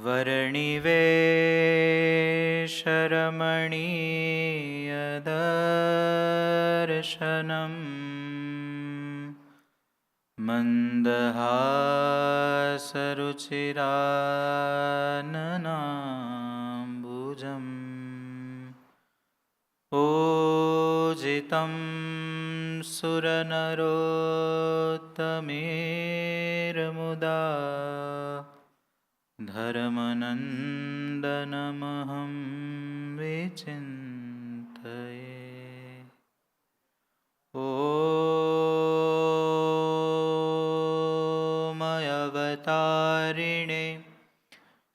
वर्णिवेशरमणीयदर्शनम् मन्दहासरुचिराननाम्बुजम् पूजितं सुरनरोत्तमेर्मुदा धर्मनन्दनमहं विचिन्तये। ॐ अवतारिणे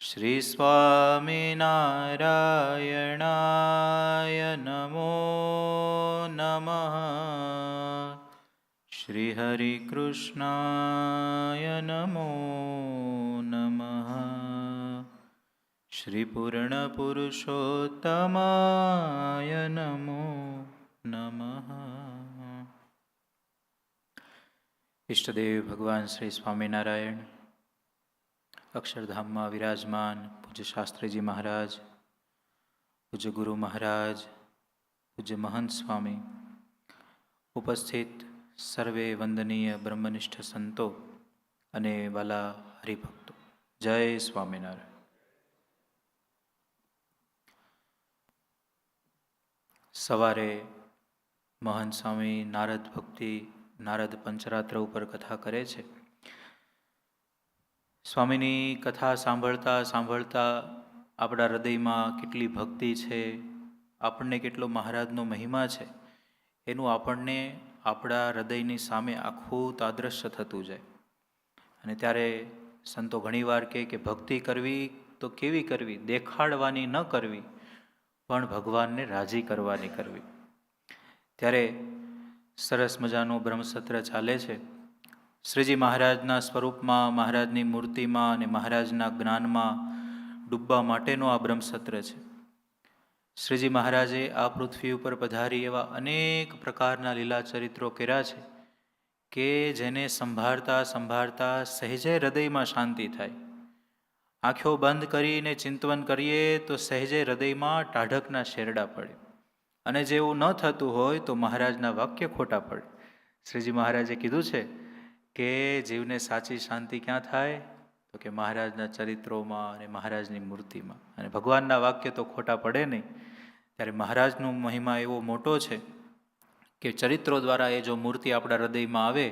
श्रीस्वामिनारायणाय नमो नमः। श्रीहरिकृष्णाय नमो नमः। श्रीपूर्णपुरुषोत्तमाय नमो नमः। ઈષ્ટદેવ ભગવાન શ્રી સ્વામિનારાયણ અક્ષરધામમાં વિરાજમાન પૂજ્ય શાસ્ત્રીજી મહારાજ, પૂજ્ય ગુરુ મહારાજ, પૂજ્ય મહંત સ્વામી, ઉપસ્થિત સર્વે વંદનીય બ્રહ્મનિષ્ઠ સંતો અને વાલા હરિભક્તો, જય સ્વામિનારાયણ. સવારે મહંત સ્વામી નારદ ભક્તિ નારદ પંચરાત્ર ઉપર કથા કરે છે. સ્વામીની કથા સાંભળતા સાંભળતા આપણા હૃદયમાં કેટલી ભક્તિ છે, આપણને કેટલો મહારાજનો મહિમા છે, એનું આપણને આપણા હૃદયની સામે આખું તાદ્રશ્ય થતું જાય. અને ત્યારે સંતો ઘણીવાર કહે કે ભક્તિ કરવી તો કેવી કરવી? દેખાડવાની ન કરવી, પણ ભગવાનને રાજી કરવાની કરવી. ત્યારે સરસ મજાનું બ્રહ્મસત્ર ચાલે છે. શ્રીજી મહારાજના સ્વરૂપમાં, મહારાજની મૂર્તિમાં અને મહારાજના જ્ઞાનમાં ડૂબવા માટેનું આ બ્રહ્મસત્ર છે. શ્રીજી મહારાજે આ પૃથ્વી ઉપર પધારી એવા અનેક પ્રકારના લીલા ચરિત્રો કર્યા છે કે જેને સંભાળતા સંભાળતા સહેજે હૃદયમાં શાંતિ થાય. આંખો બંધ કરીને ચિંતવન કરીએ તો સહેજે હૃદયમાં ટાઢકના શેરડા પડે. અને જેવું ન થતું હોય તો મહારાજના વાક્ય ખોટા પડે. શ્રીજી મહારાજે કીધું છે કે જીવને સાચી શાંતિ ક્યાં થાય? તો કે મહારાજના ચરિત્રોમાં અને મહારાજની મૂર્તિમાં. અને ભગવાનના વાક્ય તો ખોટા પડે નહીં. ત્યારે મહારાજનો મહિમા એવો મોટો છે કે ચરિત્રો દ્વારા એ જો મૂર્તિ આપણા હૃદયમાં આવે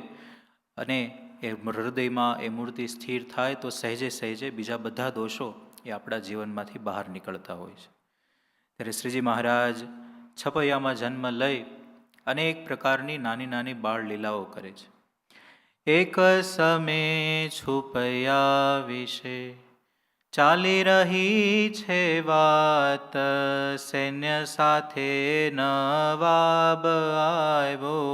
અને એ હૃદયમાં એ મૂર્તિ સ્થિર થાય તો સહેજે સહેજે બીજા બધા દોષો એ આપણા જીવનમાંથી બહાર નીકળતા હોય છે. ત્યારે શ્રીજી મહારાજ છપૈયામાં જન્મ લઈ અનેક પ્રકારની નાની નાની બાળ લીલાઓ કરે છે. એક સમય છુપૈયા વિશે ચાલી રહી છે વાત, સૈન્ય સાથે નવાબ આવ્યો,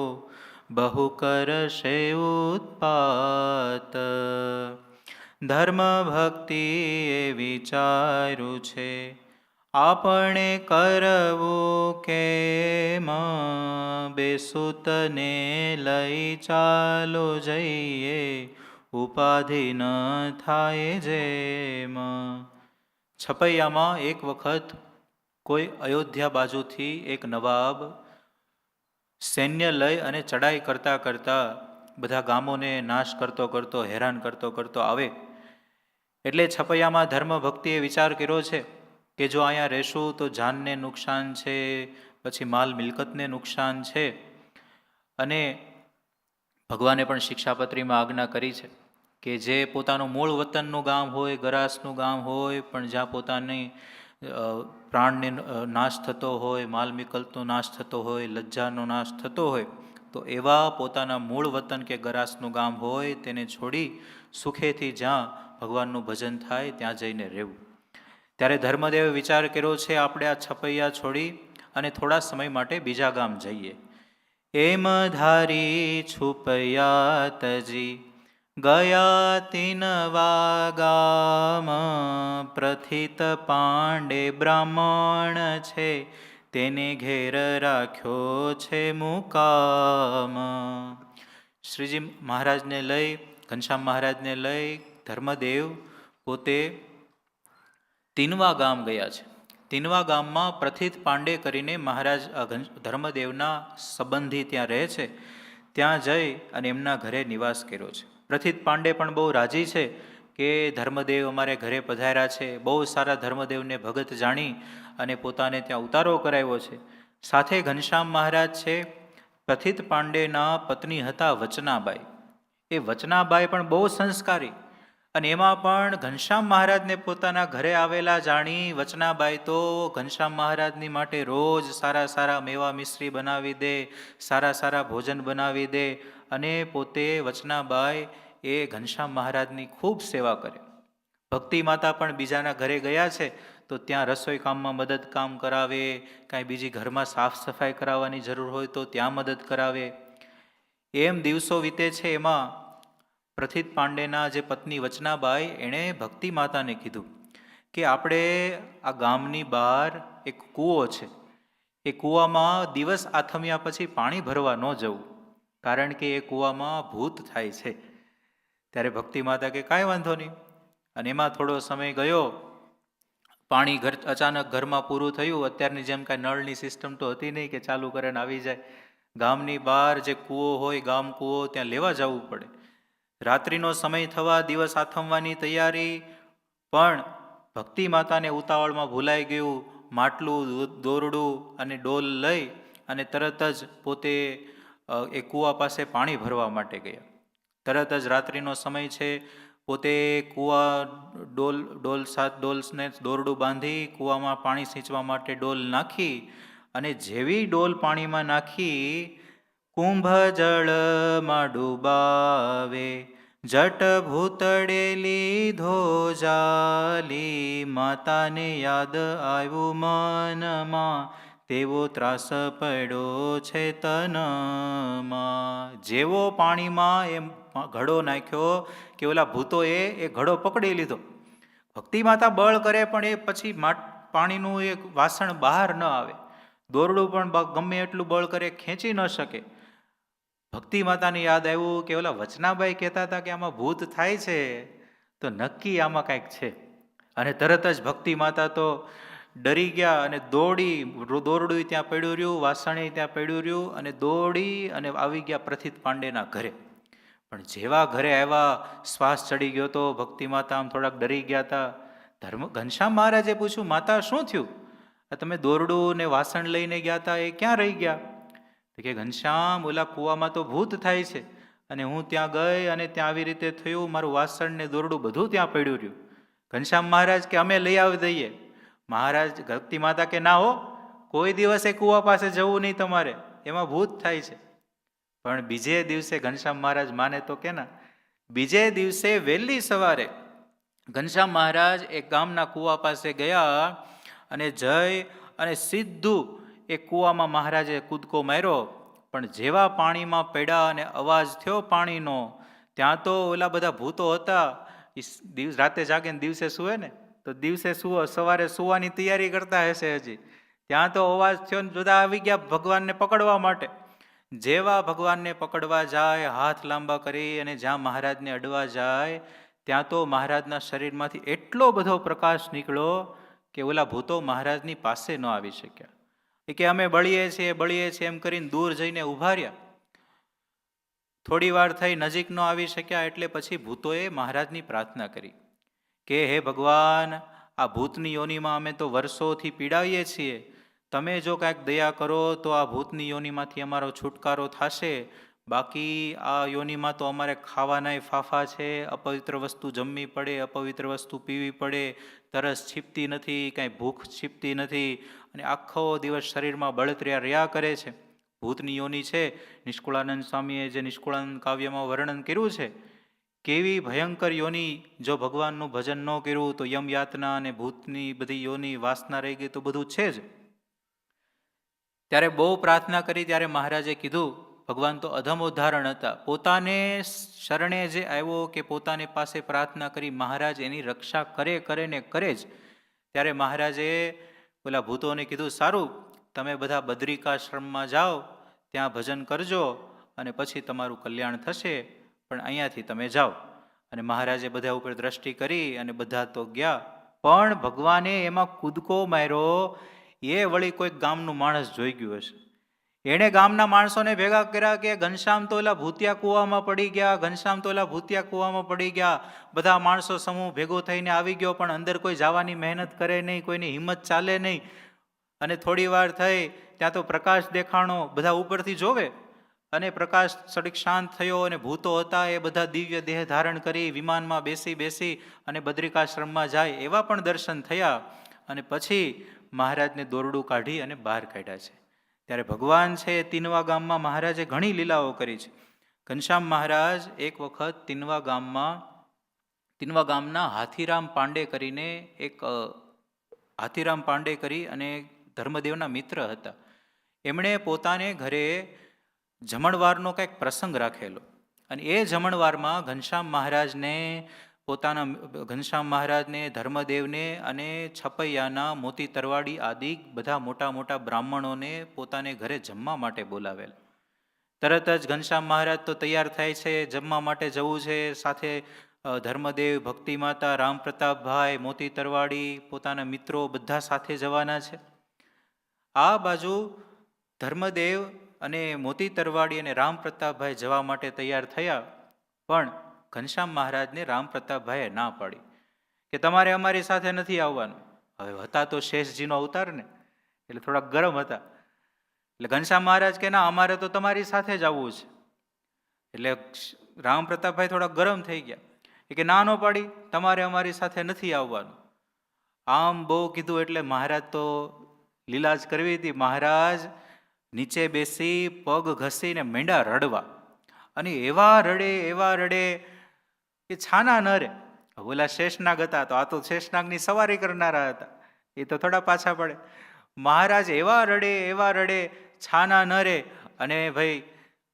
બહુ કરશે ઉત્પાત. ધર્મ ભક્તિએ વિચાર્યું છે આપણે કરવું કેમ, બેસુતને લઈ ચાલો જઈએ, ઉપાધિ ન થાય જેમ. છપૈયામાં એક વખત કોઈ અયોધ્યા બાજુથી એક નવાબ સૈન્ય લઈ અને ચડાઈ કરતા કરતા બધા ગામોને નાશ કરતો કરતો હેરાન કરતો કરતો આવે. એટલે છપૈયામાં ધર્મ ભક્તિએ વિચાર કર્યો છે કે જો અહીંયા રહેશું તો જાનને નુકસાન છે, પછી માલ મિલકતને નુકસાન છે. અને ભગવાને પણ શિક્ષાપત્રીમાં આજ્ઞા કરી છે કે જે પોતાનું મૂળ વતનનું ગામ હોય, ગરાસનું ગામ હોય, પણ જ્યાં પોતાની પ્રાણને નાશ થતો હોય, માલ મિલકતનો નાશ થતો હોય, લજ્જાનો નાશ થતો હોય, તો એવા પોતાના મૂળ વતન કે ગરાસનું ગામ હોય તેને છોડી સુખેથી જ્યાં ભગવાનનું ભજન થાય ત્યાં જઈને રહેવું. ત્યારે ધર્મદેવે વિચાર કર્યો છે આપણે આ છપૈયા છોડી અને થોડા સમય માટે બીજા ગામ જઈએ. એમ ધારી છુપૈયા તજી ગયા તીનવા ગામ, પ્રથિત પાંડે બ્રાહ્મણ છે, તેને ઘેર રાખ્યો છે મુકામ. શ્રીજી મહારાજને લઈ, ઘનશ્યામ મહારાજને લઈ ધર્મદેવ પોતે તીનવા ગામ ગયા છે. તીનવા ગામમાં પ્રથિત પાંડે કરીને મહારાજ ધર્મદેવના સંબંધી ત્યાં રહે છે. ત્યાં જઈ અને એમના ઘરે નિવાસ કર્યો છે. પ્રથિત પાંડે પણ બહુ રાજી છે કે ધર્મદેવ અમારે ઘરે પધાર્યા છે. બહુ સારા ધર્મદેવને ભગત જાણી અને પોતાને ત્યાં ઉતારો કરાવ્યો છે. સાથે ઘનશ્યામ મહારાજ છે, પ્રથિત પાંડેના પત્ની હતા વચનાબાઈ. એ વચનાબાઈ પણ બહુ સંસ્કારી, અને એમાં પણ ઘનશ્યામ મહારાજને પોતાના ઘરે આવેલા જાણી વચનાબાઈ તો ઘનશ્યામ મહારાજની માટે રોજ સારા સારા મેવા મિશ્રી બનાવી દે, સારા સારા ભોજન બનાવી દે, અને પોતે વચનાબાઈ એ ઘનશ્યામ મહારાજની ખૂબ સેવા કરે. ભક્તિ માતા પણ બીજાના ઘરે ગયા છે તો ત્યાં રસોઈ કામમાં મદદ કામ કરાવે, કાંઈ બીજી ઘરમાં સાફ સફાઈ કરાવવાની જરૂર હોય તો ત્યાં મદદ કરાવે. એમ દિવસો વીતે છે. એમાં પ્રથિત પાંડેના જે પત્ની વચનાબાઈ એણે ભક્તિ માતાને કીધું કે આપણે આ ગામની બહાર એક કૂવો છે, એ કૂવામાં દિવસ આથમ્યા પછી પાણી ભરવા ન જવું, કારણ કે એ કૂવામાં ભૂત થાય છે. ત્યારે ભક્તિ માતા કે કાંઈ વાંધો નહીં. અને એમાં થોડો સમય ગયો, પાણી અચાનક ઘરમાં પૂરું થયું. અત્યારની જેમ કાંઈ નળની સિસ્ટમ તો હતી નહીં કે ચાલુ કરે ને આવી જાય. ગામની બહાર જે કૂવો હોય, ગામ કૂવો, ત્યાં લેવા જવું પડે. રાત્રિનો સમય થવા, દિવસ આથમવાની તૈયારી, પણ ભક્તિ માતાને ઉતાવળમાં ભૂલાઈ ગયું. માટલું, દોરડું અને ડોલ લઈ અને તરત જ પોતે એ કૂવા પાસે પાણી ભરવા માટે ગયા. તરત જ રાત્રિનો સમય છે, પોતે કૂવા ડોલને દોરડું બાંધી કૂવામાં પાણી સિંચવા માટે ડોલ નાખી, અને જેવી ડોલ પાણીમાં નાખી, કુંભ જળમાં ડૂબાવે, જટ ભૂતડે લીધો જાલી, માતાને યાદ આવ્યું મનમાં, તેવો ત્રાસ પડ્યો છે તનમાં. જેવો પાણીમાં એમ ઘડો નાખ્યો કે ઓલા ભૂતોએ એ ઘડો પકડી લીધો. ભક્તિ માતા બળ કરે પણ એ પછી પાણીનું એક વાસણ બહાર ન આવે. દોરડું પણ ગમે એટલું બળ કરે ખેંચી ન શકે. ભક્તિ માતાને યાદ આવ્યું કે ઓલા વચનાબાઈ કહેતા હતા કે આમાં ભૂત થાય છે, તો નક્કી આમાં કાંઈક છે. અને તરત જ ભક્તિ માતા તો ડરી ગયા અને દોડી, દોરડું ત્યાં પડ્યું રહ્યું, વાસણે ત્યાં પડ્યું રહ્યું, અને દોડી અને આવી ગયા પ્રથિત પાંડેના ઘરે. પણ જેવા ઘરે આવ્યા, શ્વાસ ચડી ગયો તો ભક્તિ માતા આમ થોડાક ડરી ગયા હતા. ઘનશ્યામ મહારાજે પૂછ્યું, માતા શું થયું? તમે દોરડું ને વાસણ લઈને ગયા હતા, એ ક્યાં રહી ગયા? કે ઘનશ્યામ, ઓલા કૂવામાં તો ભૂત થાય છે, અને હું ત્યાં ગઈ અને ત્યાં આવી રીતે થયું, મારું વાસણ ને દોરડું બધું ત્યાં પડ્યું રહ્યું. ઘનશ્યામ મહારાજ કે અમે લઈ આવી દઈએ. મહારાજ ભક્તિ માતા કે ના હો, કોઈ દિવસે કૂવા પાસે જવું નહીં તમારે, એમાં ભૂત થાય છે. પણ બીજે દિવસે ઘનશ્યામ મહારાજ માને તો કે ના, બીજે દિવસે વહેલી સવારે ઘનશ્યામ મહારાજ એક ગામના કૂવા પાસે ગયા અને જઈ અને સીધું એ કૂવામાં મહારાજે કૂદકો માર્યો. પણ જેવા પાણીમાં પડ્યા અને અવાજ થયો પાણીનો, ત્યાં તો ઓલા બધા ભૂતો હતા, રાતે જાગે ને દિવસે સૂવે ને, તો દિવસે સવારે સુવાની તૈયારી કરતા હશે હજી. ત્યાં તો અવાજ થયો ને બધા આવી ગયા ભગવાનને પકડવા માટે. જેવા ભગવાનને પકડવા જાય, હાથ લાંબા કરી અને જ્યાં મહારાજને અડવા જાય, ત્યાં તો મહારાજના શરીરમાંથી એટલો બધો પ્રકાશ નીકળ્યો કે ઓલા ભૂતો મહારાજની પાસે ન આવી શક્યા. એ કે અમે બળીએ છીએ એમ કરીને દૂર જઈને ઊભા રહ્યા. થોડી વાર થઈ, નજીક ન આવી શક્યા, એટલે પછી ભૂતોએ મહારાજની પ્રાર્થના કરી કે હે ભગવાન, આ ભૂતની યોનિમાં અમે તો વર્ષોથી પીડાઈએ છીએ, તમે જો કાંઈક દયા કરો તો આ ભૂતની યોનિમાંથી અમારો છુટકારો થશે. બાકી આ યોનિમાં તો અમારે ખાવાનાય ફાફા છે, અપવિત્ર વસ્તુ જમવી પડે, અપવિત્ર વસ્તુ પીવી પડે, તરસ છીપતી નથી, કાંઈ ભૂખ છીપતી નથી, અને આખો દિવસ શરીરમાં બળતરા રહ્યા કરે છે. ભૂતની યોનિ છે. નિષ્કુળાનંદ સ્વામીએ જે નિષ્કુળાનંદ કાવ્યમાં વર્ણન કર્યું છે, કેવી ભયંકર યોનિ. જો ભગવાનનું ભજન ન કર્યું તો યમયાતના અને ભૂતની બધી યોનિ વાસના રહી ગઈ તો બધું છે જ. ત્યારે બહુ પ્રાર્થના કરી, ત્યારે મહારાજે કીધું, ભગવાન તો અધમ ઉદાહરણ હતા, પોતાને શરણે જે આવ્યો કે પોતાની પાસે પ્રાર્થના કરી, મહારાજ એની રક્ષા કરે ને કરે જ. ત્યારે મહારાજે પેલા ભૂતોને કીધું, સારું, તમે બધા બદ્રિકાશ્રમમાં જાઓ, ત્યાં ભજન કરજો અને પછી તમારું કલ્યાણ થશે, પણ અહીંયાથી તમે જાઓ. અને મહારાજે બધા ઉપર દ્રષ્ટિ કરી અને બધા તો ગયા. પણ ભગવાને એમાં કૂદકો માર્યો. એ વળી કોઈક ગામનું માણસ જોઈ ગયું હશે. એણે ગામના માણસોને ભેગા કર્યા કે ઘનશ્યામ તો ઓલા ભૂતિયા કૂવામાં પડી ગયા, ઘનશ્યામ તો ઓલા ભૂતિયા કૂવામાં પડી ગયા. બધા માણસો સમૂહ ભેગો થઈને આવી ગયો, પણ અંદર કોઈ જવાની મહેનત કરે નહીં, કોઈની હિંમત ચાલે નહીં. અને થોડી વાર થઈ ત્યાં તો પ્રકાશ દેખાણો, બધા ઉપરથી જોવે અને પ્રકાશ સડીક શાંત થયો અને ભૂતો હતા એ બધા દિવ્ય દેહ ધારણ કરી વિમાનમાં બેસી અને બદ્રિકાશ્રમમાં જાય એવા પણ દર્શન થયા. અને પછી મહારાજને દોરડું કાઢી અને બહાર કાઢ્યા છે. ત્યારે ભગવાન છે એ તીનવા ગામમાં મહારાજે ઘણી લીલાઓ કરી છે. ઘનશ્યામ મહારાજ એક વખત તીનવા ગામના હાથીરામ પાંડે કરીને હાથીરામ પાંડે કરી અને ધર્મદેવના મિત્ર હતા. એમણે પોતાને ઘરે જમણવારનો કંઈક પ્રસંગ રાખેલો અને એ જમણવારમાં ઘનશ્યામ મહારાજને ધર્મદેવને અને છપૈયાના મોતી તરવાડી આદિ બધા મોટા મોટા બ્રાહ્મણોને પોતાને ઘરે જમવા માટે બોલાવેલા. તરત જ ઘનશ્યામ મહારાજ તો તૈયાર થાય છે, જમવા માટે જવું છે. સાથે ધર્મદેવ, ભક્તિ માતા, રામ પ્રતાપભાઈ, મોતી તરવાડી, પોતાના મિત્રો બધા સાથે જવાના છે. આ બાજુ ધર્મદેવ અને મોતી તરવાડી અને રામ પ્રતાપભાઈ જવા માટે તૈયાર થયા, પણ ઘનશ્યામ મહારાજને રામ પ્રતાપભાઈએ ના પાડી કે તમારે અમારી સાથે નથી આવવાનું. હવે હતા તો શેષજીનો અવતાર ને, એટલે થોડાક ગરમ હતા. એટલે ઘનશ્યામ મહારાજ કે ના, અમારે તો તમારી સાથે જ આવવું છે. એટલે રામ પ્રતાપભાઈ થોડા ગરમ થઈ ગયા. એ કે ના, નો પાડી, તમારે અમારી સાથે નથી આવવાનું. આમ બહુ કીધું એટલે મહારાજ તો લીલા જ કરવી હતી. મહારાજ નીચે બેસી પગ ઘસીને માંડ્યા રડવા. અને એવા રડે કે છાના ન રે. ઓલા શેષનાગ હતા તો આ તો શેષનાગની સવારી કરનારા હતા, એ તો થોડા પાછા પડે. મહારાજ એવા રડે છાના ન રે. અને ભાઈ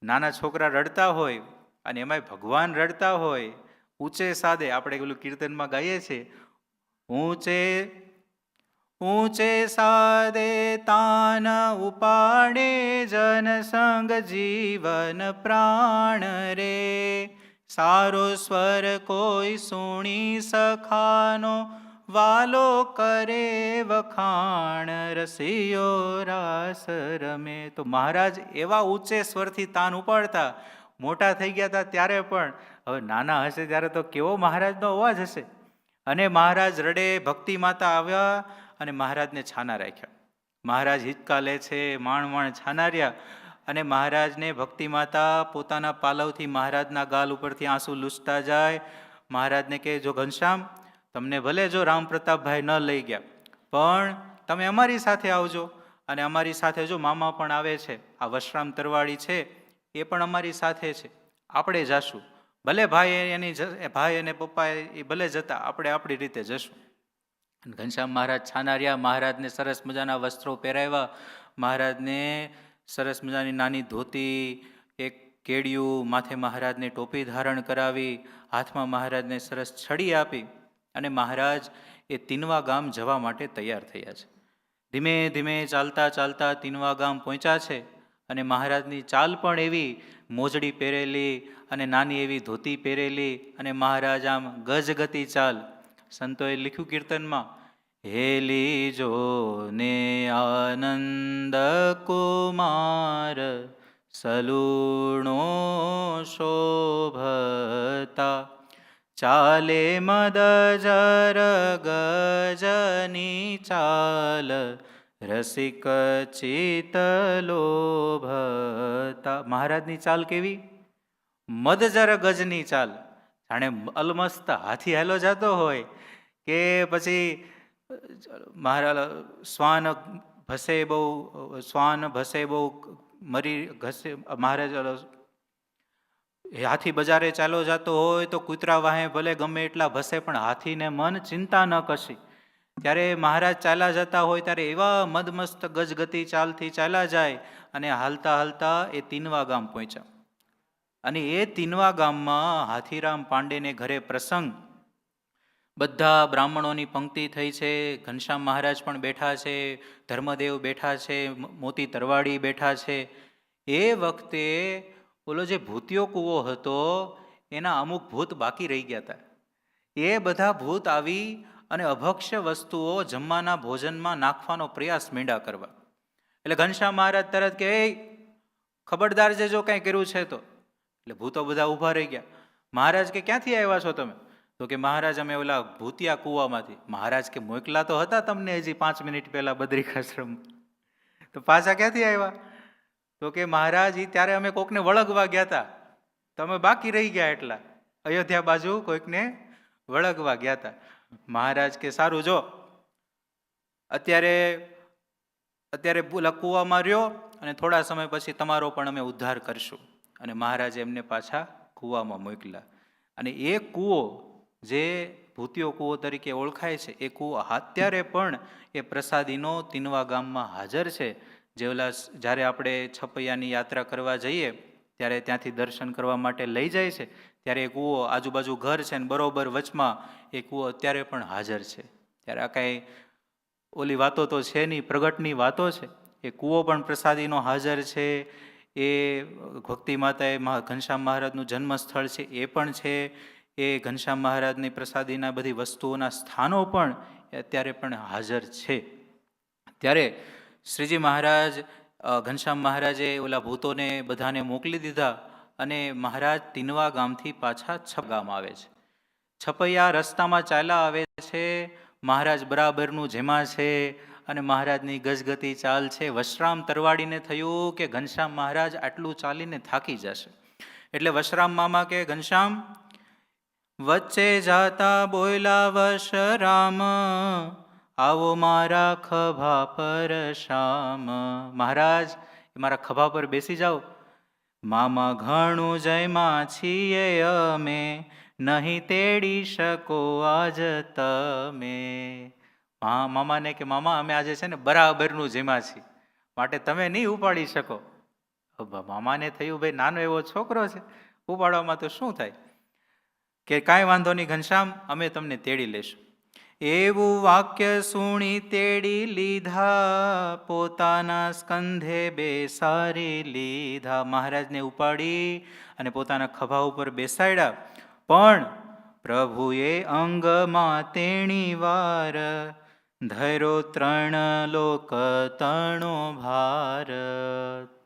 નાના છોકરા રડતા હોય અને એમાંય ભગવાન રડતા હોય, ઊંચે સાદે આપણે પેલું કીર્તનમાં ગાઈએ છીએ, ઊંચે સાદે તાન ઉપાડે જન સંગ જીવન પ્રાણ રે. સારો સ્વર કોઈ સુણી સખાનો, વાલો કરે વખાણ રસિયો રાસ રમે. તો મહારાજ એવા ઊંચે સ્વરથી તાન ઉપાડતા. મોટા થઈ ગયા હતા ત્યારે પણ, હવે નાના હશે ત્યારે તો કેવો મહારાજનો અવાજ હશે. અને મહારાજ રડે, ભક્તિ માતા આવ્યા અને મહારાજને છાના રાખ્યા. મહારાજ હિંચકા લે છે, માણ છાના રહ્યા. અને મહારાજને ભક્તિ માતા પોતાના પાલવથી મહારાજના ગાલ ઉપરથી આંસુ લૂછતા જાય. મહારાજને કહે, જો ઘનશ્યામ, તમને ભલે જો રામ પ્રતાપભાઈ ન લઈ ગયા, પણ તમે અમારી સાથે આવજો. અને અમારી સાથે જો મામા પણ આવે છે, આ વશરામ તરવાડી છે એ પણ અમારી સાથે છે, આપણે જાશું. ભલે ભાઈ અને પપ્પા એ ભલે જતા, આપણે આપણી રીતે જશું. ઘનશ્યામ મહારાજ છાના રહ્યા. મહારાજને સરસ મજાના વસ્ત્રો પહેરાવ્યા. મહારાજને સરસ મજાની નાની ધોતી, એક કેડિયું, માથે મહારાજને ટોપી ધારણ કરાવી, હાથમાં મહારાજને સરસ છડી આપી. અને મહારાજ એ તીનવા ગામ જવા માટે તૈયાર થયા છે. ધીમે ધીમે ચાલતા તીનવા ગામ પહોંચ્યા છે. અને મહારાજની ચાલ પણ એવી મોજડી પહેરેલી અને નાની એવી ધોતી પહેરેલી, અને મહારાજ આમ ગજગતિ ચાલ. સંતોએ લખ્યું કીર્તનમાં, હેલી જો ને આનંદ કુમાર સલુણો શોભતા. ચાલે મદ જર ગજની ચાલ રસિક ચિત લોભતા. મહારાજની ચાલ કેવી? મદજર ગજની ચાલ. જાણે અલમસ્ત હાથી હાલો જતો હોય કે પછી મહારાજ શ્વાન ભસે બહુ મરી ઘસે. મહારાજ હાથી બજારે ચાલો જતો હોય તો કૂતરા વાહે ભલે ગમે એટલા ભસે, પણ હાથીને મન ચિંતા ન કશી. ત્યારે મહારાજ ચાલ્યા જતા હોય ત્યારે એવા મદમસ્ત ગજગતિ ચાલથી ચાલ્યા જાય. અને હાલતા હાલતા એ તીનવા ગામ પહોંચ્યા. અને એ તીનવા ગામમાં હાથીરામ પાંડેને ઘરે પ્રસંગ. બધા બ્રાહ્મણોની પંક્તિ થઈ છે. ઘનશ્યામ મહારાજ પણ બેઠા છે, ધર્મદેવ બેઠા છે, મોતી તરવાડી બેઠા છે. એ વખતે ઓલો જે ભૂતિયો કૂવો હતો એના અમુક ભૂત બાકી રહી ગયા હતા. એ બધા ભૂત આવી અને અભક્ષ્ય વસ્તુઓ જમવાના ભોજનમાં નાખવાનો પ્રયાસ માંડ્યા કરવા. એટલે ઘનશ્યામ મહારાજ તરત કે એ ખબરદાર છે જો કાંઈ કર્યું છે તો. એટલે ભૂતો બધા ઊભા રહી ગયા. મહારાજ કે ક્યાંથી આવ્યા છો તમે? તો કે મહારાજ અમે ઓલા ભૂતિયા કૂવામાંથી. મહારાજ કે મોકલા તો હતા તમને હજી 5 મિનિટ પહેલા બદ્રિકાશ્રમ, તો પાછા ક્યાંથી આવ્યા? તો કે મહારાજ ત્યારે અમે કોકને વળગવા ગયા હતા, તમે બાકી રહી ગયા, એટલા અયોધ્યા બાજુ કોઈકને વળગવા ગયા હતા. મહારાજ કે સારું, જો અત્યારે કૂવામાં રહ્યો અને થોડા સમય પછી તમારો પણ અમે ઉદ્ધાર કરશું. અને મહારાજે એમને પાછા કૂવામાં મોકલ્યા. અને એ કૂવો જે ભૂતિયો કૂવો તરીકે ઓળખાય છે, એ કૂવો અત્યારે પણ એ પ્રસાદીનો તીનવા ગામમાં હાજર છે. જે ઓલા જ્યારે આપણે છપૈયાની યાત્રા કરવા જઈએ ત્યારે ત્યાંથી દર્શન કરવા માટે લઈ જાય છે, ત્યારે એ કૂવો આજુબાજુ ઘર છે ને બરોબર વચમાં એ કૂવો અત્યારે પણ હાજર છે. ત્યારે આ કાંઈ ઓલી વાતો તો છે નહીં, પ્રગટની વાતો છે. એ કૂવો પણ પ્રસાદીનો હાજર છે. એ ભક્તિ માતાએ ઘનશ્યામ મહારાજનું જન્મસ્થળ છે એ પણ છે. એ ઘનશ્યામ મહારાજની પ્રસાદીના બધી વસ્તુઓના સ્થાનો પણ અત્યારે પણ હાજર છે. ત્યારે શ્રીજી મહારાજ ઘનશ્યામ મહારાજે ઓલા ભૂતોને બધાને મોકલી દીધા અને મહારાજ તીનવા ગામથી પાછા ગામ આવે છે. છપૈયા રસ્તામાં ચાલ્યા આવે છે. મહારાજ બરાબરનું જેમાં છે અને મહારાજની ગજગતી ચાલ છે. વશરામ તરવાડીને થયું કે ઘનશ્યામ મહારાજ આટલું ચાલીને થાકી જશે. એટલે વશરામ મામા કે ઘનશ્યામ, વચ્ચે જાતા બોયલા વશરામ, આવો મારા ખભા પર શામ. મહારાજ મારા ખભા પર બેસી જાઓ. મામા ઘણું જયમાં છીએ અમે, નહીં તેડી શકો આજ તમે. મામાને કે મામા અમે આજે છે ને બરાબરનું જેમાં છીએ, માટે તમે નહીં ઉપાડી શકો. મામાને થયું ભાઈ નાનો એવો છોકરો છે, ઉપાડવામાં તો શું થાય. કે કાંઈ વાંધો નહીં ઘનશ્યામ, અમે તમને તેડી લેશું. એવું વાક્ય સુણી તેડી લીધા, પોતાના સ્કંધે બેસારી લીધા. મહારાજને ઉપાડી અને પોતાના ખભા ઉપર બેસાડ્યા. પણ પ્રભુએ અંગમાં તેણી વાર, ધૈરો 3 લોક તણો ભાર.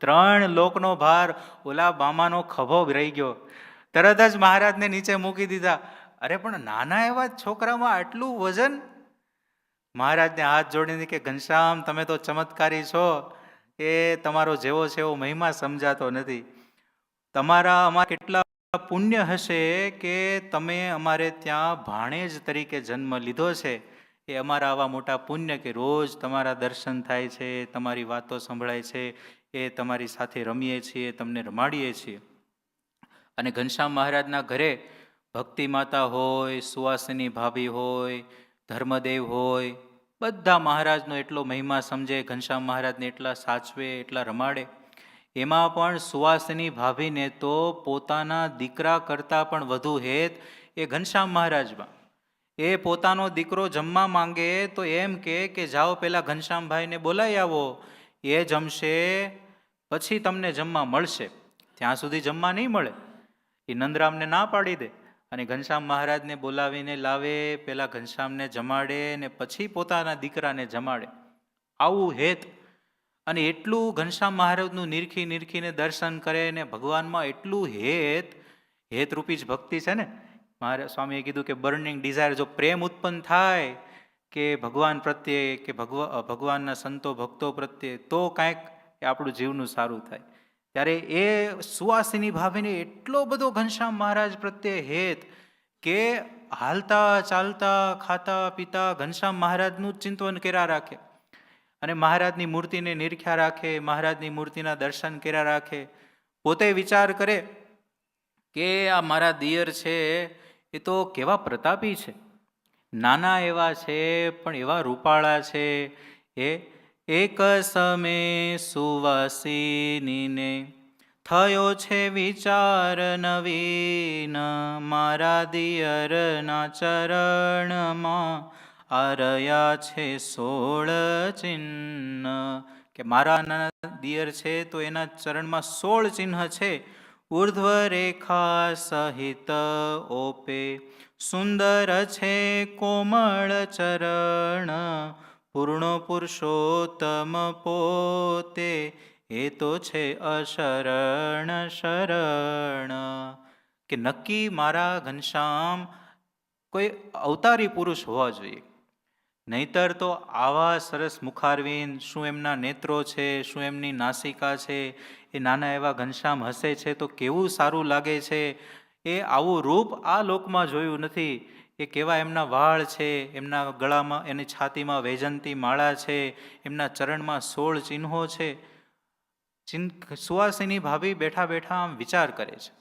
3 લોકનો ભાર ઓલા મામાનો ખભો રહી ગયો. તરત જ મહારાજને નીચે મૂકી દીધા. અરે પણ નાના એવા છોકરામાં આટલું વજન. મહારાજને હાથ જોડીને કે ઘનશ્યામ તમે તો ચમત્કારી છો, એ તમારો જેવો છે એવો મહિમા સમજાતો નથી. તમારા અમારા કેટલા પુણ્ય હશે કે તમે અમારે ત્યાં ભાણેજ તરીકે જન્મ લીધો છે. એ અમારા આવા મોટા પુણ્ય કે રોજ તમારા દર્શન થાય છે, તમારી વાતો સંભળાય છે, એ તમારી સાથે રમીએ છીએ, તમને રમાડીએ છીએ. અને ઘનશ્યામ મહારાજના ઘરે ભક્તિ માતા હોય, સુવાસિની ભાભી હોય, ધર્મદેવ હોય, બધા મહારાજનો એટલો મહિમા સમજે, ઘનશ્યામ મહારાજને એટલા સાચવે, એટલા રમાડે. એમાં પણ સુવાસિની ભાભીને તો પોતાના દીકરા કરતાં પણ વધુ હેત એ ઘનશ્યામ મહારાજમાં. એ પોતાનો દીકરો જમવા માંગે તો એમ કે જાઓ પેલા ઘનશ્યામભાઈને બોલાવી આવો, એ જમશે પછી તમને જમવા મળશે, ત્યાં સુધી જમવા નહીં મળે. એ નંદરામને ના પાડી દે અને ઘનશ્યામ મહારાજને બોલાવીને લાવે, પેલા ઘનશ્યામને જમાડે ને પછી પોતાના દીકરાને જમાડે. આવું હેત. અને એટલું ઘનશ્યામ મહારાજનું નિરખીને દર્શન કરે ને ભગવાનમાં એટલું હેતરૂપી જ ભક્તિ છે ને. મહારાજ સ્વામીએ કીધું કે બર્નિંગ ડિઝાયર, જો પ્રેમ ઉત્પન્ન થાય કે ભગવાન પ્રત્યે કે ભગવાનના સંતો ભક્તો પ્રત્યે, તો કાંઈક આપણું જીવનું સારું થાય. ત્યારે એ સુવાસિની ભાભીને એટલો બધો ઘનશ્યામ મહારાજ પ્રત્યે હેત કે હાલતા ચાલતા ખાતા પીતા ઘનશ્યામ મહારાજનું જ ચિંતન કર્યા રાખે અને મહારાજની મૂર્તિને નિરખ્યા રાખે, મહારાજની મૂર્તિના દર્શન કર્યા રાખે. પોતે વિચાર કરે કે આ મારા દિયર છે એ તો કેવા પ્રતાપી છે, નાના એવા છે પણ એવા રૂપાળા છે. એ એક સમય સુવાસિનીને થયો છે વિચાર નવીન, મારા દિયરના ચરણમાં આરયા છે 16 ચિહ્ન. કે મારા નાના દિયર છે તો એના ચરણમાં 16 ચિહ્ન છે. ઉર્ધ્વરેખા સહિત ઓપે, સુંદર છે કોમળ ચરણ, પૂર્ણ પુરુષોત્તમ પોતે, એ તો છે અશરણ શરણ. કે નક્કી મારા ઘનશ્યામ કોઈ અવતારી પુરુષ હોવા જોઈએ, નહીતર તો આવા સરસ મુખારવિંદ, શું એમના નેત્રો છે, શું એમની નાસિકા છે, એ નાના એવા ઘનશ્યામ હસે છે તો કેવું સારું લાગે છે. એ આવું રૂપ આ લોકમાં જોયું નથી. એ કેવા એમના વાળ છે, એમના ગળામાં, એની છાતીમાં વૈજંતી માળા છે, એમના ચરણમાં 16 ચિહ્નો છે. સુવાસિની ભાભી બેઠા બેઠા આમ વિચાર કરે છે,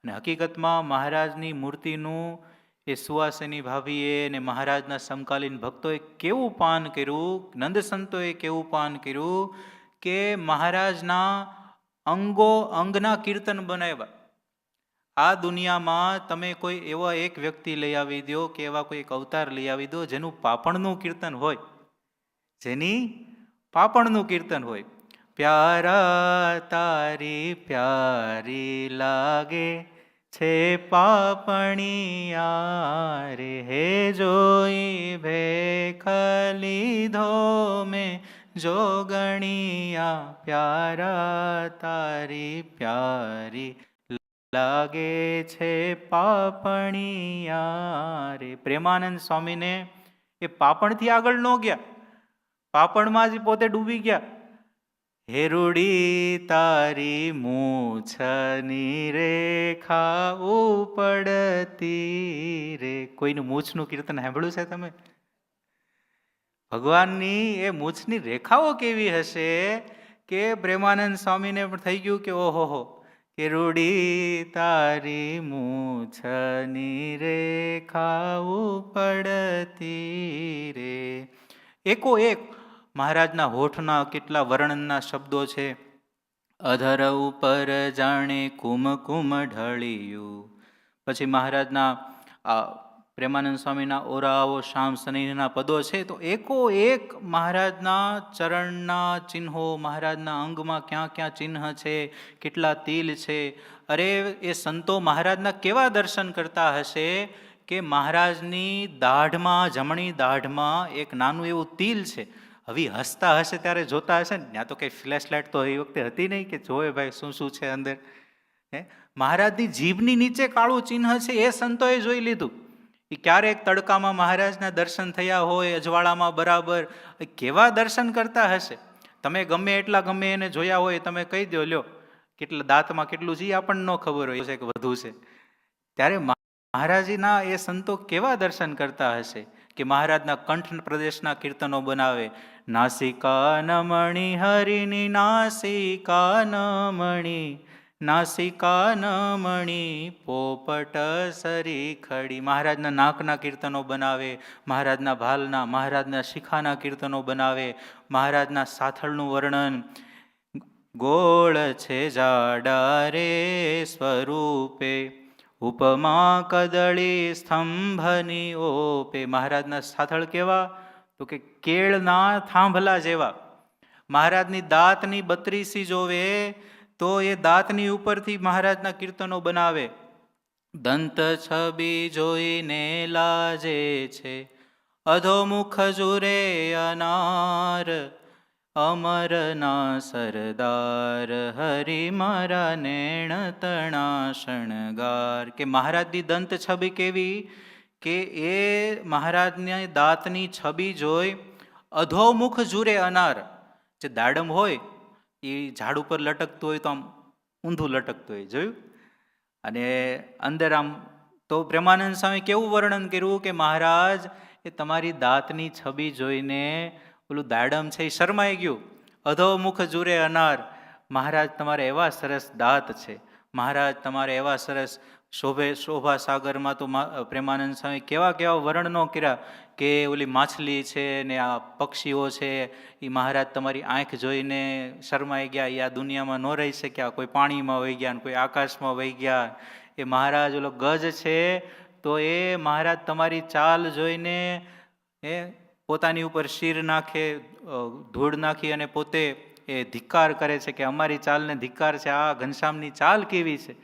અને હકીકતમાં મહારાજની મૂર્તિનું એ સુવાસિની ભાભીએ અને મહારાજના સમકાલીન ભક્તોએ કેવું પાન કર્યું, નંદ સંતોએ કેવું પાન કર્યું કે મહારાજના અંગો અંગના કીર્તન બનાવ્યા. આ દુનિયામાં તમે કોઈ એવો એક વ્યક્તિ લઈ આવી દો કે એવા કોઈ એક અવતાર લઈ આવી દો જેનું પાપણનું કીર્તન હોય, જેની પાપણનું કીર્તન હોય. પ્યારા તારી પ્યારી લાગે છે પાપણિયા રે, હે જોઈ ભેખ લીધો મેં જોગણિયા, પ્યારા તારી પ્યારી લાગે છે પાપણિયા રે. પ્રેમાનંદ સ્વામીને એ પાપણથી આગળ ન ગયા, પાપણમાં જ પોતે ડૂબી ગયા. હેરુડી તારી મૂછની રેખા ઉપડતી રે. કોઈનું મૂછનું કીર્તન સાંભળ્યું છે તમે? ભગવાનની એ મૂછની રેખાઓ કેવી હશે કે પ્રેમાનંદ સ્વામીને પણ થઈ ગયું કે ઓહો, કે રૂડી તારી મૂછની રેખા ઉપડતી રે. એકો એક મહારાજના હોઠના કેટલા વર્ણનના શબ્દો છે. અધર ઉપર જાણે કુમકુમ ઢળિયું. પછી મહારાજના પ્રેમાનંદ સ્વામીના ઓરાઓ શ્યામ શનિના પદો છે. તો એકો એક મહારાજના ચરણના ચિહ્નો, મહારાજના અંગમાં ક્યાં ક્યાં ચિહ્ન છે, કેટલા તિલ છે. અરે એ સંતો મહારાજના કેવા દર્શન કરતા હશે કે મહારાજની દાઢમાં, જમણી દાઢમાં એક નાનું એવું તિલ છે. હવે હસતા હશે ત્યારે જોતા હશે ને, ત્યાં તો કંઈ ફ્લેશ લાઇટ તો એ વખતે હતી નહીં કે જોવે ભાઈ શું શું છે અંદર. મહારાજની જીભની નીચે કાળું ચિહ્ન છે, એ સંતોએ જોઈ લીધું. એ ક્યારેક તડકામાં મહારાજના દર્શન થયા હોય, અજવાળામાં બરાબર, કેવા દર્શન કરતા હશે. તમે ગમે એટલા ગમે એને જોયા હોય, તમે કહી દો લ્યો કેટલા દાંતમાં કેટલું છે આપણને ન ખબર હોય છે કે વધુ છે. ત્યારે મહારાજીના એ સંતો કેવા દર્શન કરતા હશે કે મહારાજના કંઠ પ્રદેશના કીર્તનો બનાવે. નાસિકા નમણી હરિની નાસિકા નમણી, નાસિકા નમણી પોપટ સરી ખડી. મહારાજના નાકના કીર્તનો બનાવે, મહારાજના ભાલના, મહારાજના શિખાના કીર્તનો બનાવે. મહારાજના સાથળનું વર્ણન, ગોળ છે જાડા રે સ્વરૂપે, ઉપમા કદળી સ્તંભની ઓપે. મહારાજના સાથળ કેવા? તો કે કેળના થાંભલા જેવા. મહારાજની દાંતની 32 જોવે તો એ દાંતની ઉપરથી મહારાજના કીર્તનો બનાવે. દંત છબી જોઈને લાજે છે, અધોમુખ જુરે અનાર, અમરના સરદાર હરિ મારા નેણ તણા શણગાર. કે મહારાજની દંત છબી કેવી કે એ મહારાજની દાંતની છબી જોઈ અધોમુખ જુરે અનાર. જે દાડમ હોય એ ઝાડ ઉપર લટકતું હોય તો આમ ઊંધું લટકતું હોય, જોયું? અને અંદર આમ તો પ્રેમાનંદ સ્વામી કેવું વર્ણન કર્યું કે મહારાજ એ તમારી દાંતની છબી જોઈને પેલું દાડમ છે એ શરમાઈ ગયું. અધોમુખ જુરે અનાર. મહારાજ તમારે એવા સરસ દાંત છે, મહારાજ તમારે એવા સરસ શોભા સાગરમાં તો પ્રેમાનંદ સ્વામી કેવા કેવા વર્ણનો કર્યા કે ઓલી માછલી છે ને આ પક્ષીઓ છે એ મહારાજ તમારી આંખ જોઈને શરમાઈ ગયા, એ આ દુનિયામાં ન રહી શક્યા, કોઈ પાણીમાં વહી ગયા ને કોઈ આકાશમાં વહી ગયા. એ મહારાજ ઓલો ગજ છે તો એ મહારાજ તમારી ચાલ જોઈને એ પોતાની ઉપર શીર નાખે, ધૂળ નાખી અને પોતે એ ધિક્કાર કરે છે કે અમારી ચાલને ધિક્કાર છે, આ ઘનશ્યામની ચાલ કેવી છે.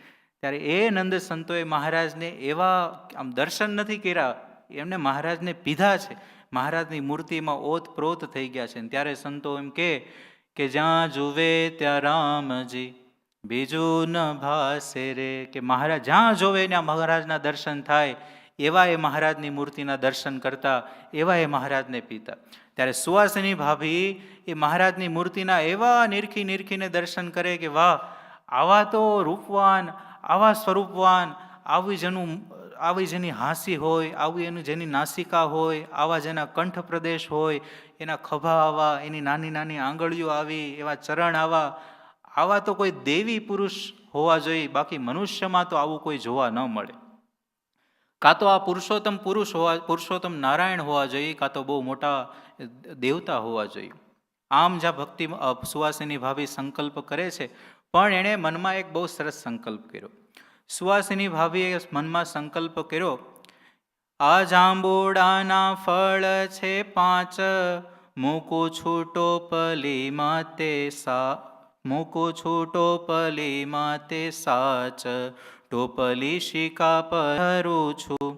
ત્યારે એ નંદ સંતોએ મહારાજને એવા આમ દર્શન નથી કર્યા, એમને મહારાજને પીધા છે, મહારાજની મૂર્તિમાં ઓતપ્રોત થઈ ગયા છે. ત્યારે સંતો એમ કે જ્યાં જુએ ત્યાં રામજી બીજું ન ભાસે રે, કે મહારાજ જ્યાં જોવે ત્યાં મહારાજના દર્શન થાય, એવા એ મહારાજની મૂર્તિના દર્શન કરતા, એવા એ મહારાજને પીતા. ત્યારે સુવાસિની ભાભી એ મહારાજની મૂર્તિના એવા નિરખીને દર્શન કરે કે વાહ, આવા તો રૂપવાન, આવા સ્વરૂપવાન, આવી જેની હાંસી હોય, આવી એનું જેની નાસિકા હોય, આવા જેના કંઠ પ્રદેશ હોય, એના ખભા આવા, એની નાની નાની આંગળીઓ આવી, એવા ચરણ આવા તો કોઈ દેવી પુરુષ હોવા જોઈએ, બાકી મનુષ્યમાં તો આવું કોઈ જોવા ન મળે. કાં તો આ પુરુષોત્તમ નારાયણ હોવા જોઈએ, કાં તો બહુ મોટા દેવતા હોવા જોઈએ. આમ જ્યાં ભક્તિ સુવાસિની ભાભી સંકલ્પ કરે છે, પણ એણે મનમાં એક બહુ સરસ સંકલ્પ કર્યો. સુવાસિની ભાભીએ મનમાં સંકલ્પ કર્યો, આ જાંબુડાના ફળ છે 5, મૂકું છૂટો પલીમાં તે સાચ, ટોપલી શિકા પરું છું,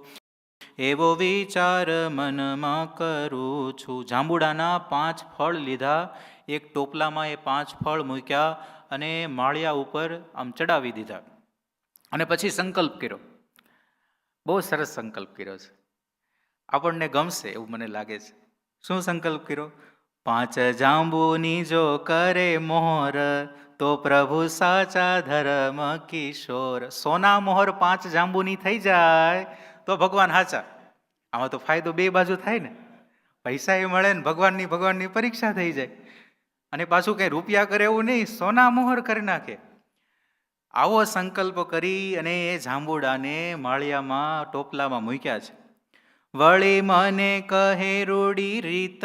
એવો વિચાર મનમાં કરું છું. જાંબુડાના 5 ફળ લીધા, એક ટોપલામાં એ 5 ફળ મૂક્યા અને માળિયા ઉપર આમ ચડાવી દીધા, અને પછી સંકલ્પ કર્યો. બહુ સરસ સંકલ્પ કર્યો છે, આપણને ગમશે એવું મને લાગે છે. શું સંકલ્પ કર્યો? 5 જાંબુની જો કરે મોહર, તો પ્રભુ સાચા ધર્મ કિશોર. સોના મોહર 5 જાંબુની થઈ જાય તો ભગવાન સાચા. આમાં તો ફાયદો બે બાજુ થાય ને, પૈસા એ મળે ને ભગવાનની પરીક્ષા થઈ જાય. અને પાછું કઈ રૂપિયા કરે એવું નહીં, સોના મોહર કરી નાખે. આવો સંકલ્પ કરી અને એ જાંબુડાને માળિયામાં ટોપલામાં મૂક્યા છે. વળી મને કહે રૂડી રીત,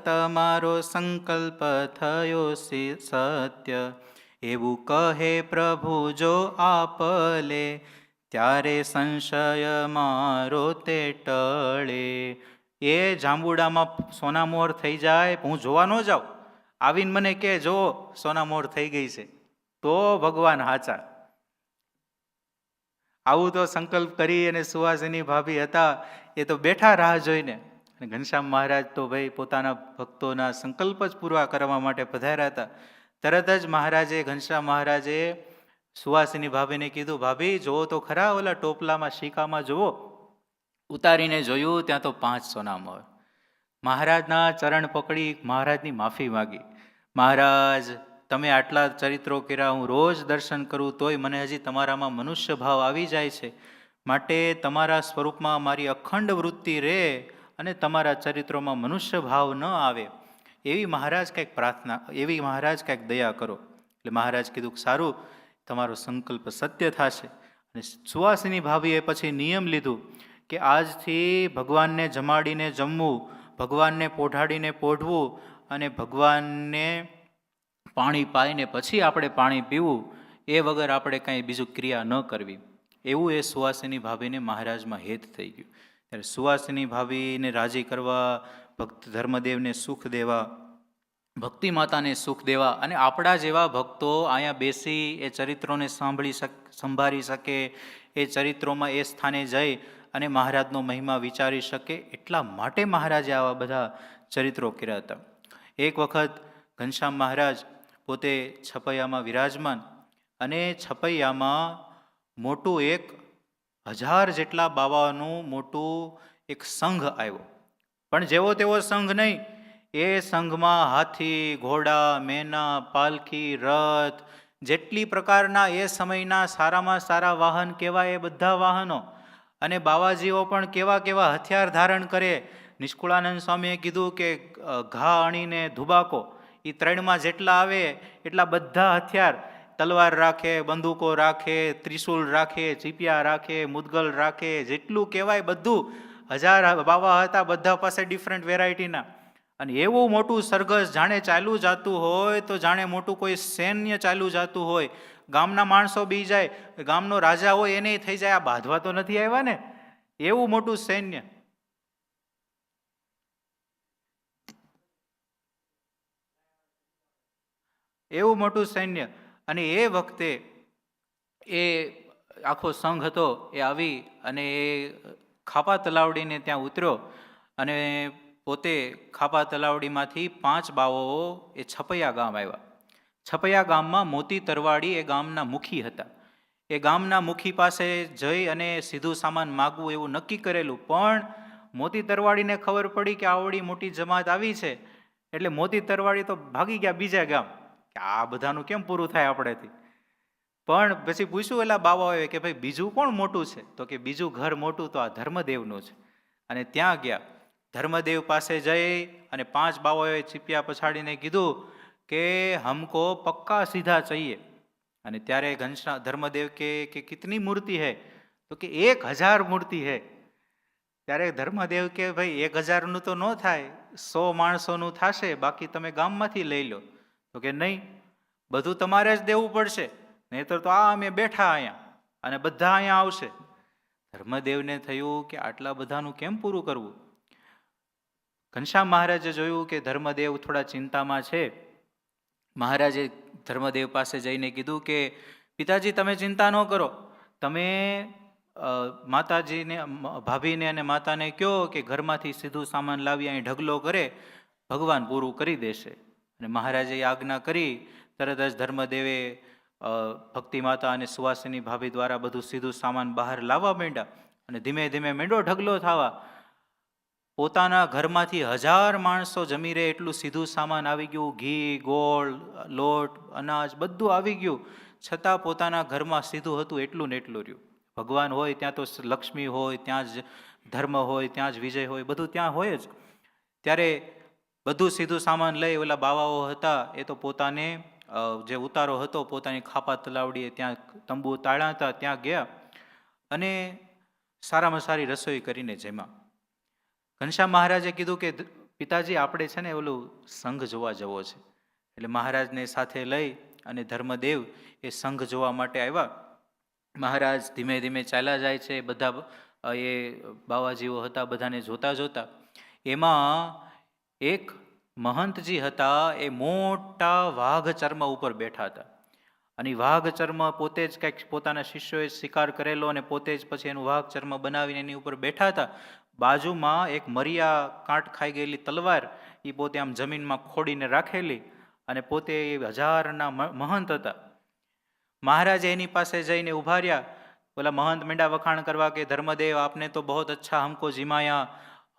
તમારો સંકલ્પ થયો સત્ય, એવું કહે પ્રભુ જો આપલે, ત્યારે સંશય મારો તે ટળે. એ જાંબુડામાં સોનામોહર થઈ જાય, હું જોવા ન જાઉં, આવીને મને કે જો સોનામોહર થઈ ગઈ છે, તો ભગવાન હાચા. આવું તો સંકલ્પ કરી અને સુવાસિની ભાભી હતા એ તો બેઠા રાહ જોઈને. અને ઘનશ્યામ મહારાજ તો ભાઈ પોતાના ભક્તોના સંકલ્પ જ પૂરા કરવા માટે પધાર્યા હતા. તરત જ ઘનશ્યામ મહારાજે સુવાસિની ભાભીને કીધું, ભાભી જુઓ તો ખરા, ઓલા ટોપલામાં શીકામાં જુઓ. ઉતારીને જોયું, ત્યાં તો 5 સોનામોહર. મહારાજના ચરણ પકડી મહારાજની માફી માગી. મહારાજ, તમે આટલા ચરિત્રો કર્યા, હું રોજ દર્શન કરું તોય મને હજી તમારામાં મનુષ્ય ભાવ આવી જાય છે, માટે તમારા સ્વરૂપમાં મારી અખંડ વૃત્તિ રહે અને તમારા ચરિત્રોમાં મનુષ્ય ભાવ ન આવે, એવી મહારાજ કંઈક દયા કરો. એટલે મહારાજ કીધું કે સારું, તમારો સંકલ્પ સત્ય થશે. અને સુવાસિની ભાભીએ પછી નિયમ લીધું કે આજથી ભગવાનને જમાડીને જમવું, ભગવાનને પોઢાડીને પોઢવું, અને ભગવાનને પાણી પાઈને પછી આપણે પાણી પીવું, એ વગર આપણે કાંઈ બીજું ક્રિયા ન કરવી. એવું એ સુવાસિની ભાભીને મહારાજમાં હેત થઈ ગયું. ત્યારે સુવાસિની ભાભીને રાજી કરવા, ભક્ત ધર્મદેવને સુખ દેવા, ભક્તિ માતાને સુખ દેવા, અને આપણા જેવા ભક્તો અહીંયા બેસી એ ચરિત્રોને સંભાળી શકે, એ ચરિત્રોમાં એ સ્થાને જઈ અને મહારાજનો મહિમા વિચારી શકે, એટલા માટે મહારાજે આવા બધા ચરિત્રો કર્યા હતા. એક વખત ઘનશ્યામ મહારાજ પોતે છપૈયામાં વિરાજમાન, અને છપૈયામાં મોટું 1000 જેટલા બાવાઓનું મોટું એક સંઘ આવ્યો. પણ જેવો તેવો સંઘ નહીં, એ સંઘમાં હાથી, ઘોડા, મેના, પાલખી, રથ, જેટલી પ્રકારના એ સમયના સારામાં સારા વાહન કહેવાય એ બધા વાહનો, અને બાવાજીઓ પણ કેવા કેવા હથિયાર ધારણ કરે. નિષ્કુળાનંદ સ્વામીએ કીધું કે ઘા અણીને ધુબાકો, એ 3માં જેટલા આવે એટલા બધા હથિયાર, તલવાર રાખે, બંદૂકો રાખે, ત્રિશુલ રાખે, ચીપિયા રાખે, મુદગલ રાખે, જેટલું કહેવાય બધું. 1000 બાવા હતા, બધા પાસે ડિફરન્ટ વેરાયટીના. અને એવું મોટું સરઘસ જાણે ચાલ્યું જાતું હોય, તો જાણે મોટું કોઈ સૈન્ય ચાલ્યું જાતું હોય. ગામના માણસો બી જાય, ગામનો રાજા હોય એને થઈ જાય, આ બાંધવા તો નથી આવ્યા ને, એવું મોટું સૈન્ય. એવું મોટું સૈન્ય. અને એ વખતે એ આખો સંઘ હતો એ આવી અને એ ખાપા તલાવડીને ત્યાં ઉતર્યો અને પોતે ખાપા તલાવડીમાંથી 5 બાવાઓ એ છપૈયા ગામ આવ્યા. છપૈયા ગામમાં મોતી તરવાડી એ ગામના મુખી હતા. એ ગામના મુખી પાસે જઈ અને સીધું સામાન માગવું એવું નક્કી કરેલું. પણ મોતી તરવાડીને ખબર પડી કે આવડી મોટી જમાત આવી છે એટલે મોતી તરવાડી તો ભાગી ગયા બીજા ગામ કે આ બધાનું કેમ પૂરું થાય આપણેથી. પણ પછી પૂછ્યું એલા બાવાઓએ કે ભાઈ બીજું કોણ મોટું છે? તો કે બીજું ઘર મોટું તો આ ધર્મદેવનું છે. અને ત્યાં ગયા. ધર્મદેવ પાસે જઈ અને 5 બાવાઓએ ચીપિયા પછાડીને કીધું કે હમકો પક્કા સીધા चाहिए. અને ત્યારે ધર્મદેવ કે કિતની મૂર્તિ હૈ? તો કે 1000 મૂર્તિ હૈ. ત્યારે ધર્મદેવ કે ભાઈ 1000નું તો ન થાય, 100 માણસોનું થશે, બાકી તમે ગામમાંથી લઈ લો. તો કે નહીં, બધું તમારે જ દેવું પડશે, નહીતર તો આ અમે બેઠા અહીંયા અને બધા અહીંયા આવશે. ધર્મદેવને થયું કે આટલા બધાનું કેમ પૂરું કરવું. ઘનશ્યામ મહારાજે જોયું કે ધર્મદેવ થોડા ચિંતામાં છે. મહારાજે ધર્મદેવ પાસે જઈને કીધું કે પિતાજી તમે ચિંતા ન કરો, તમે માતાજીને ભાભીને અને માતાને કહો કે ઘરમાંથી સીધું સામાન લાવી અહીં ઢગલો કરે, ભગવાન પૂરું કરી દેશે. અને મહારાજે આજ્ઞા કરી. તરત જ ધર્મદેવે ભક્તિ માતા અને સુવાસિની ભાભી દ્વારા બધું સીધું સામાન બહાર લાવવા માંડ્યા અને ધીમે ધીમે માંડ્યો ઢગલો થવા. પોતાના ઘરમાંથી 1000 માણસો જમી રહે એટલું સીધું સામાન આવી ગયું. ઘી, ગોળ, લોટ, અનાજ બધું આવી ગયું. છતાં પોતાના ઘરમાં સીધું હતું એટલું ને એટલું રહ્યું. ભગવાન હોય ત્યાં તો લક્ષ્મી હોય, ત્યાં જ ધર્મ હોય, ત્યાં જ વિજય હોય, બધું ત્યાં હોય જ. ત્યારે બધું સીધું સામાન લઈ ઓલા બાવાઓ હતા એ તો પોતાને જે ઉતારો હતો પોતાની ખાપા તલાવડીએ ત્યાં તંબુ તાળ્યા હતા ત્યાં ગયા અને સારામાં સારી રસોઈ કરીને જમ્યા. ઘનશ્યામ મહારાજે કીધું કે પિતાજી આપણે છે ને ઓલું સંઘ જોવા જવો છે. એટલે મહારાજને સાથે લઈ અને ધર્મદેવ એ સંઘ જોવા માટે આવ્યા. મહારાજ ધીમે ધીમે ચાલ્યા જાય છે. બધા એ બાવાજીઓ હતા બધાને જોતા જોતા એમાં એક મહંતજી હતા. એ મોટા વાઘ ચર્મ ઉપર બેઠા હતા અને વાઘ ચર્મ પોતે જ કંઈક પોતાના શિષ્યોએ શિકાર કરેલો અને પોતે જ પછી એનું વાઘ ચર્મ બનાવીને એની ઉપર બેઠા હતા. બાજુમાં એક મરિયા કાંટ ખાઈ ગયેલી તલવાર એ પોતે આમ જમીનમાં ખોડીને રાખેલી અને પોતે 1000ના મહંત હતા. મહારાજે એની પાસે જઈને ઉભા રહ્યા. બોલા મહંત મીંડા વખાણ કરવા કે ધર્મદેવ આપને તો બહુત અચ્છા હમકો જીમાયા,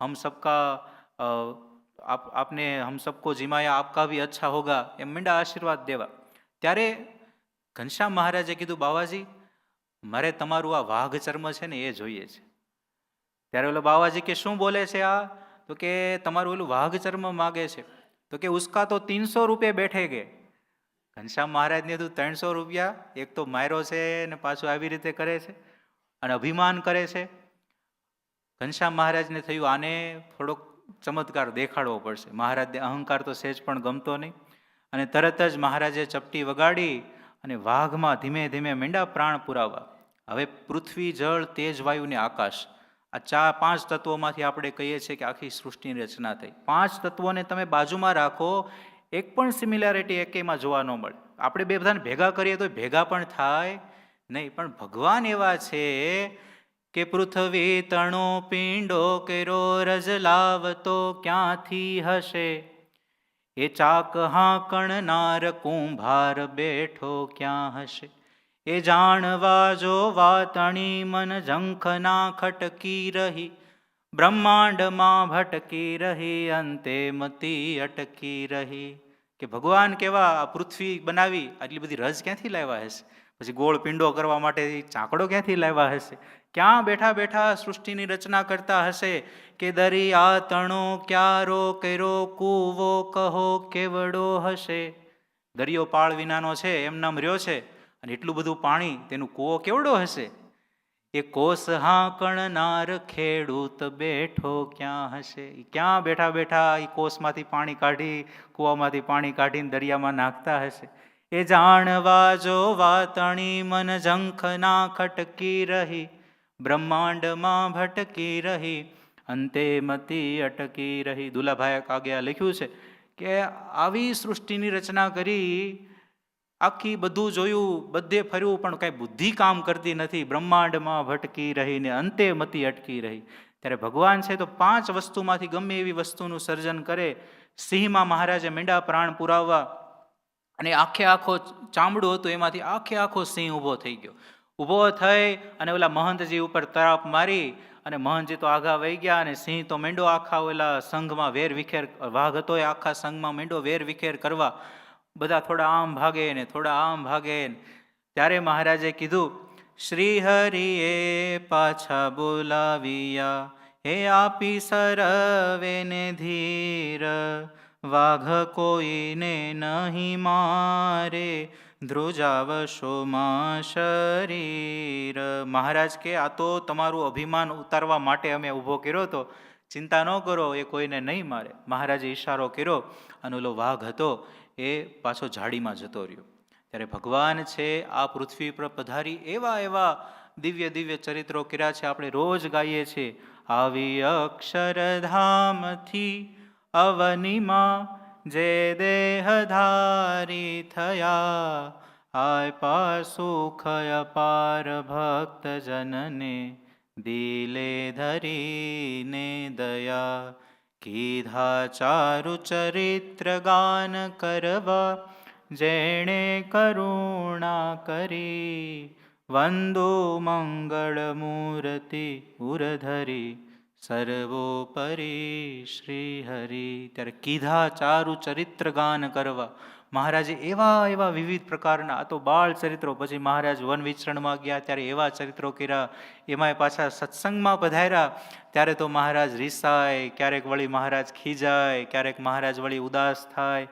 હમ સબકા આપને હમ સબકો જીમાયા, આપકા ભી અચ્છા હોગા, એમ મીંડા આશીર્વાદ દેવા. ત્યારે ઘનશ્યામ મહારાજે કીધું બાવાજી મારે તમારું આ વાઘ ચર્મ છે ને એ જોઈએ છે. ત્યારે ઓલો બાવાજી કે શું બોલે છે આ? તો કે તમારું ઓલું વાઘ ચર્મ માગે છે. તો કે ઉસકા તો 300 રૂપિયા બેઠે ગે. ઘનશ્યામ મહારાજને કીધું 300 રૂપિયા? એક તો માર્યો છે ને પાછું આવી રીતે કરે છે અને અભિમાન કરે છે. ઘનશ્યામ મહારાજને થયું આને થોડોક ચમત્કાર દેખાડવો પડશે. મહારાજને અહંકાર તો સહેજ પણ ગમતો નહીં અને તરત જ મહારાજે ચપટી વગાડી અને વાઘમાં ધીમે ધીમે મીંડા પ્રાણ પુરાવા. હવે પૃથ્વી, જળ, તેજ, વાયુ ને આકાશ, આ 5 તત્વોમાંથી આપણે કહીએ છીએ કે આખી સૃષ્ટિની રચના થઈ. 5 તત્વોને તમે બાજુમાં રાખો, એક પણ સિમિલારિટી એકેયમાં જોવા ન મળે. આપણે બે બધાને ભેગા કરીએ તો ભેગા પણ થાય નહીં. પણ ભગવાન એવા છે કે પૃથ્વી તણો પિંડો કેરો રજ લાવતો ક્યાંથી હશે, એ ચાક હાંકણનાર કુંભાર બેઠો ક્યાં હશે, એ જાણવા જો વાતણી મન ઝંખના ખટકી રહી, બ્રહ્માંડમાં ભટકી રહી અંતે મતી અટકી રહી. કે ભગવાન કેવા આ પૃથ્વી બનાવી, આટલી બધી રજ ક્યાંથી લાવ્યા હશે, પછી ગોળ પિંડો કરવા માટે ચાકડો ક્યાંથી લાવ્યા હશે, ક્યાં બેઠા બેઠા સૃષ્ટિની રચના કરતા હશે. કે દરિયા તણો ક્યારો કેરો કૂવો કહો કેવડો હશે. દરિયો પાળ વિનાનો છે એમ નામ રહ્યો છે અને એટલું બધું પાણી, તેનું કૂવો કેવડો હશે. એ કોસ હાંકણનાર ખેડૂત બેઠો ક્યાં હશે. ક્યાં બેઠા બેઠા એ કોસમાંથી પાણી કાઢી, કૂવામાંથી પાણી કાઢીને દરિયામાં નાખતા હશે. એ જાણવા જો વાતણી મન ઝંખના ખટકી રહી, બ્રહ્માંડમાં ભટકી રહી અંતે મતી અટકી રહી. દુલાભાઈ કાગે લખ્યું છે કે આવી સૃષ્ટિની રચના કરી આખી બધું જોયું, બધે ફર્યું, પણ કાંઈ બુદ્ધિ કામ કરતી નથી, બ્રહ્માંડમાં ભટકી રહીને અંતે મતિ અટકી રહી. ત્યારે ભગવાન છે તો 5 વસ્તુમાંથી ગમે એવી વસ્તુનું સર્જન કરે. સિંહમાં મહારાજે મીંડા પ્રાણ પુરાવવા, અને આખે આખો ચામડું હતું એમાંથી આખે આખો સિંહ ઊભો થઈ ગયો. ઊભો થઈ અને ઓલા મહંતજી ઉપર તરાપ મારી, અને મહંતજી તો આઘા વહી ગયા, અને સિંહ તો મીંડો આખા ઓલા સંઘમાં વેર વિખેર, વાઘ હતો એ આખા સંઘમાં મીંડો વેર વિખેર કરવા. બધા થોડા આમ ભાગે ને થોડા આમ ભાગે. ત્યારે મહારાજે કીધું, શ્રી હરિએ પાછા બોલાવિયા, હે આપી સરવેને ધીર, વાઘ કોઈને નહીં મારે, ધ્રુજાવશોમાં શરીર. મહારાજ કે આ તો તમારું અભિમાન ઉતારવા માટે અમે ઊભો કર્યો હતો, ચિંતા ન કરો, એ કોઈને નહીં મારે. મહારાજે ઈશારો કર્યો અને ઓલો વાઘ હતો એ પાછો ઝાડીમાં જતો રહ્યો. ત્યારે ભગવાન છે આ પૃથ્વી પર પધારી એવા એવા દિવ્ય દિવ્ય ચરિત્રો કર્યા છે, આપણે રોજ ગાઈએ છીએ. આવી અક્ષરધામથી અવનીમાં જે દેહધારી થયા, આપ્યા સુખ અપાર ભક્તજનને, દિલે ધરીને દયા. કીધા ચારુ ચરિત્ર ગાન કરવા, જેણે કરુણા કરી, વંદો મંગળ મૂર્તિ ઉરધરી, સર્વોપરી શ્રી હરિ. ત્યારે કીધા ચારુ ચરિત્ર ગાન કરવા. મહારાજે એવા એવા વિવિધ પ્રકારના, આ તો બાળ ચરિત્રો, પછી મહારાજ વન વિચરણમાં ગયા ત્યારે એવા ચરિત્રો કર્યા. એમાંય પાછા સત્સંગમાં પધાર્યા ત્યારે તો મહારાજ રીસાય, ક્યારેક વળી મહારાજ ખીજાય, ક્યારેક મહારાજ વળી ઉદાસ થાય.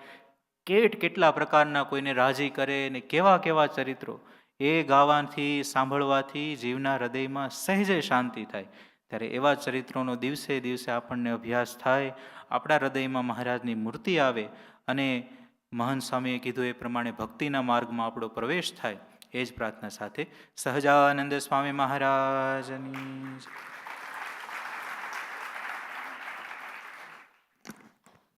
કેટલા પ્રકારના કોઈને રાજી કરે ને કેવા કેવા ચરિત્રો. એ ગાવાથી સાંભળવાથી જીવના હૃદયમાં સહેજે શાંતિ થાય. ત્યારે એવા ચરિત્રોનો દિવસે દિવસે આપણને અભ્યાસ થાય, આપણા હૃદયમાં મહારાજની મૂર્તિ આવે, અને મહંત સ્વામીએ કીધું એ પ્રમાણે ભક્તિના માર્ગમાં આપણો પ્રવેશ થાય. એ જ પ્રાર્થના સાથે સહજાનંદ સ્વામી મહારાજની